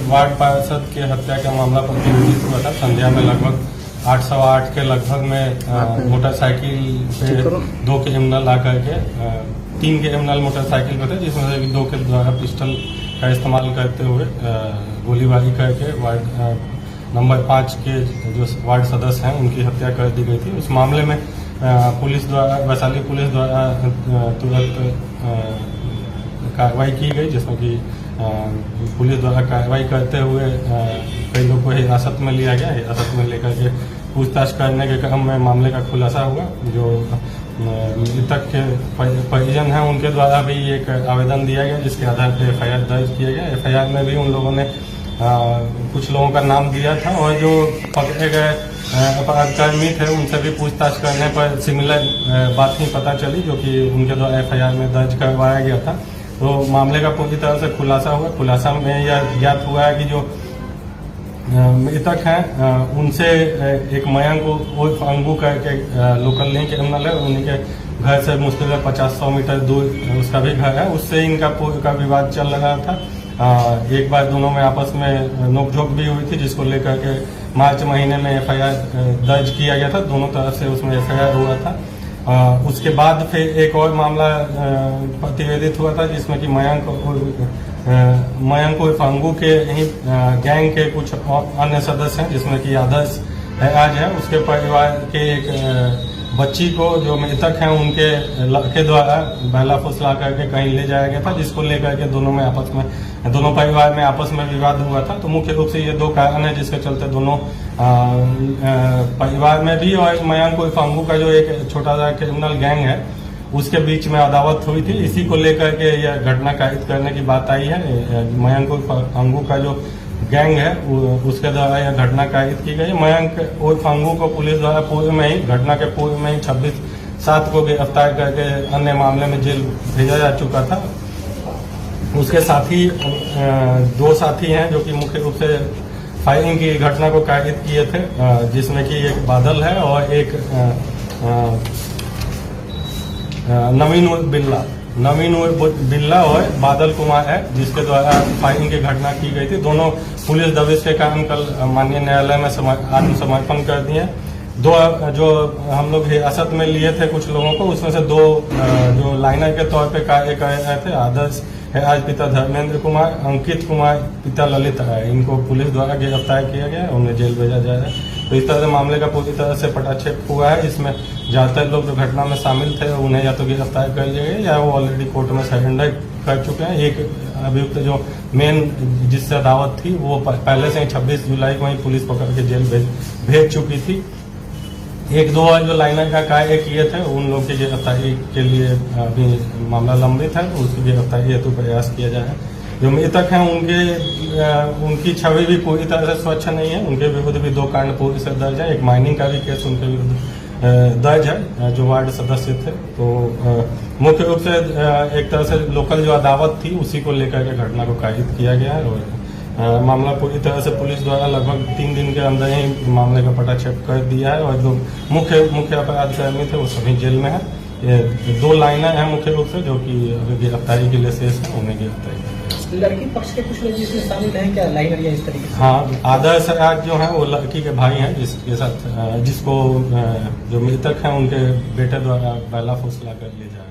Ward पार्षद के हत्या का मामला प्रतिवेदित हुआ था। संध्या में लगभग 8:15 के लगभग में मोटरसाइकिल पे 2 क्रिमिनल आकर के 3 क्रिमिनल मोटरसाइकिल पे थे, जिसमें से 2 के द्वारा पिस्टल का इस्तेमाल करते हुए गोलीबारी करके वार्ड नंबर 5 के जो वार्ड सदस्य हैं उनकी हत्या कर दी गई थी। उस मामले में पुलिस द्वारा, वैशाली पुलिस द्वारा तुरंत कार्रवाई की गई, जिसमें कि पुलिस द्वारा कार्रवाई करते हुए कई लोगों को हिरासत में लिया गया। हिरासत में लेकर के पूछताछ करने के क्रम में मामले का खुलासा हुआ। जो मृतक के परिजन हैं उनके द्वारा भी एक आवेदन दिया गया, जिसके आधार पर एफआईआर दर्ज किया गया। एफआईआर में भी उन लोगों ने कुछ लोगों का नाम दिया था, और जो पकड़े गए अपराधकर्मी थे उनसे भी पूछताछ करने पर सिमिलर बात ही पता चली, जो कि उनके द्वारा एफआईआर में दर्ज करवाया गया था। तो मामले का पूरी तरह से खुलासा हुआ। खुलासा में यह ज्ञात हुआ है कि जो मृतक हैं उनसे एक मयंक उर्फ अंगू करके लोकल लिंक क्रिमिनल है, उन्हीं के घर से मुश्किल 50-100 मीटर दूर उसका भी घर है। उससे इनका का विवाद चल रहा था। एक बार दोनों में आपस में नोकझोंक भी हुई थी, जिसको लेकर के मार्च महीने में एफआईआर दर्ज किया गया था। दोनों तरफ से उसमें एफआईआर हुआ था। उसके बाद फिर एक और मामला प्रतिवेदित हुआ था, जिसमें कि मयंक उर्फ अंगू के ही गैंग के कुछ अन्य सदस्य हैं, जिसमें कि आदर्श आज है, उसके परिवार के एक बच्ची को जो मृतक हैं उनके लड़के द्वारा बहला फुसला करके कहीं ले जाया गया था, जिसको लेकर के दोनों परिवार में आपस में विवाद हुआ था। तो मुख्य रूप से ये 2 कारण है जिसके चलते दोनों परिवार में भी और मयंक उर्फ अंगू का जो एक छोटा सा क्रिमिनल गैंग है उसके बीच में अदावत हुई थी। इसी को लेकर के यह घटना कायद करने की बात आई है। मयंक उर्फ अंगू का जो गैंग है उसके द्वारा यह घटना कायद की गई। मयंक उर्फ अंगू को पुलिस द्वारा घटना के पूर्व में ही 26/7 को गिरफ्तार करके अन्य मामले में जेल भेजा जा चुका था। उसके साथी 2 साथी हैं जो कि मुख्य रूप से फायरिंग की घटना को कायद किए थे, जिसमें कि एक बादल है और एक नवीन बिल्ला और बादल कुमार है, जिसके द्वारा फायरिंग की घटना की गई थी। दोनों पुलिस दबिश के कारण कल माननीय न्यायालय में आत्मसमर्पण कर दिए। 2 जो हम लोग हिरासत में लिए थे कुछ लोगों को, उसमें से 2 जो लाइनर के तौर पे कार्य कर रहे थे। आदर्श है आज पिता धर्मेंद्र कुमार, अंकित कुमार पिता ललित है। इनको पुलिस द्वारा गिरफ्तार किया गया है, उन्हें जेल भेजा जा रहा है। तो इस तरह से मामले का पूरी तरह से पटाक्षेप हुआ है। इसमें ज्यादातर लोग जो घटना में शामिल थे उन्हें या तो गिरफ्तार कर लिया गया या वो ऑलरेडी कोर्ट में सरेंडर कर चुके हैं। एक अभियुक्त जो मेन जिससे अदावत थी वो पहले से ही 26 जुलाई को ही पुलिस पकड़ के जेल भेज चुकी थी। 1-2 और जो लाइनर का कार्य किए थे उन लोग की गिरफ्तारी के लिए अभी मामला लंबित है, तो उसकी गिरफ्तारी हेतु प्रयास किया जाए। जो मृतक हैं उनकी छवि भी पूरी तरह से स्वच्छ नहीं है। उनके विरुद्ध भी 2 कांड पुलिस से दर्ज है। एक माइनिंग का भी केस उनके विरुद्ध दर्ज है, जो वार्ड सदस्य थे। तो मुख्य रूप से एक तरह से लोकल जो अदावत थी उसी को लेकर के घटना को कायद किया गया है। और मामला पूरी तरह से पुलिस द्वारा लगभग 3 दिन के अंदर ही मामले का पटाक्षेप कर दिया है। और जो मुख्य अपराधकर्मी थे वो सभी जेल में है। ये 2 लाइनर हैं मुख्य रूप से, जो कि अभी गिरफ्तारी के लिए शेष है, उन्हें गिरफ्तारी। लड़की पक्ष के कुछ लोग इसमें शामिल हैं क्या, लाइनर या इस तरीके से? हाँ, आदर्श आज जो है वो लड़की के भाई हैं, जिसके साथ जिसको जो मृतक हैं उनके बेटे द्वारा बहला फुसला कर लिया जाए।